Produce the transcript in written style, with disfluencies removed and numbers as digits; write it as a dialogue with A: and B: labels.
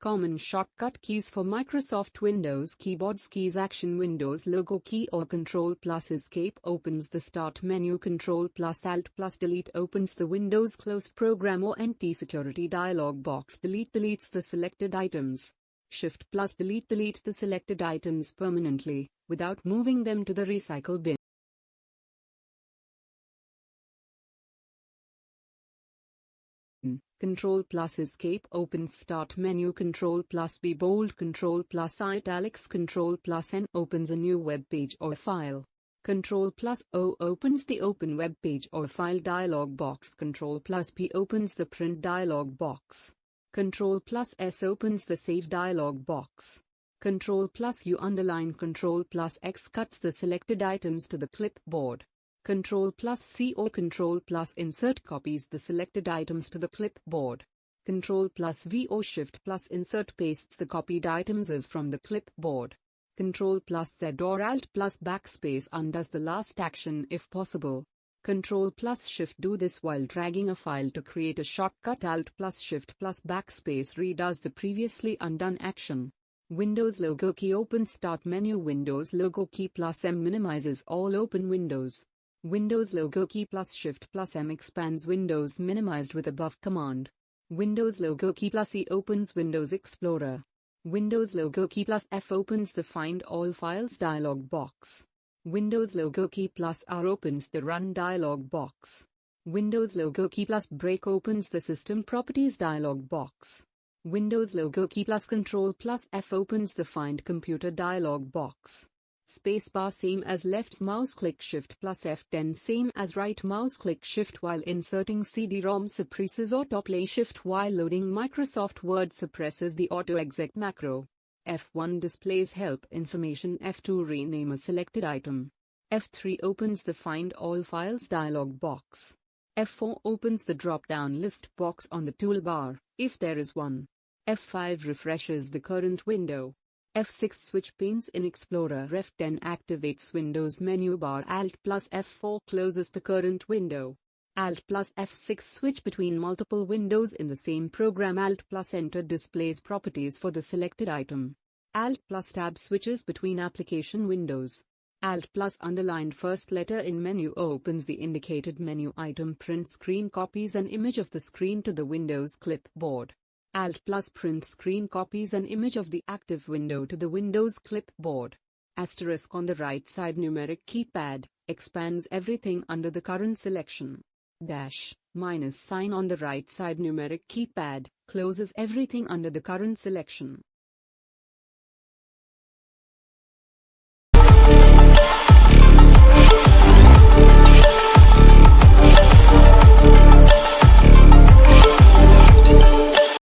A: Common shortcut keys for Microsoft Windows keyboards. Keys action Windows logo key or Ctrl+ Escape opens the Start menu. Ctrl+Alt+Delete opens the Windows closed program or anti-security dialog box. Delete deletes the selected items. Shift+Delete delete the selected items permanently, without moving them to the recycle bin. Ctrl+Escape opens Start menu. Ctrl+B bold. Ctrl+Italics. Ctrl+N opens a new web page or file. Ctrl+O opens the Open web page or file dialog box. Ctrl+P opens the Print dialog box. Ctrl+S opens the Save dialog box. Ctrl+U underline. Ctrl+X cuts the selected items to the clipboard. Ctrl+C or Ctrl+Insert copies the selected items to the clipboard. Ctrl+V or Shift+Insert pastes the copied items as from the clipboard. Ctrl+Z or Alt+Backspace undoes the last action if possible. Ctrl+Shift do this while dragging a file to create a shortcut. Alt+Shift+Backspace redoes the previously undone action. Windows logo key opens Start menu. Windows logo key +M minimizes all open windows. Windows logo key +Shift+M expands windows minimized with above command. Windows logo key +E opens Windows Explorer. Windows logo key +F opens the Find All Files dialog box. Windows logo key +R opens the Run dialog box. Windows logo key +Break opens the System Properties dialog box. Windows logo key Ctrl+F opens the Find Computer dialog box. Spacebar same as left mouse click. Shift+F 10 same as right mouse click. Shift while inserting CD-ROM suppresses autoplay. Shift while loading Microsoft Word suppresses the auto-exec macro. F1 displays help information. F2 rename a selected item. F3 opens the Find All Files dialog box. F4 opens the drop-down list box on the toolbar, if there is one. F5 refreshes the current window. F6 switch panes in Explorer. F10 activates Windows menu bar. Alt+F4 closes the current window. Alt+F6 switch between multiple windows in the same program. Alt+Enter displays properties for the selected item. Alt+Tab switches between application windows. Alt+underlined first letter in menu opens the indicated menu item. Print screen copies an image of the screen to the Windows clipboard. Alt+Print screen copies an image of the active window to the Windows clipboard. Asterisk on the right side numeric keypad expands everything under the current selection. Dash, minus sign on the right side numeric keypad closes everything under the current selection.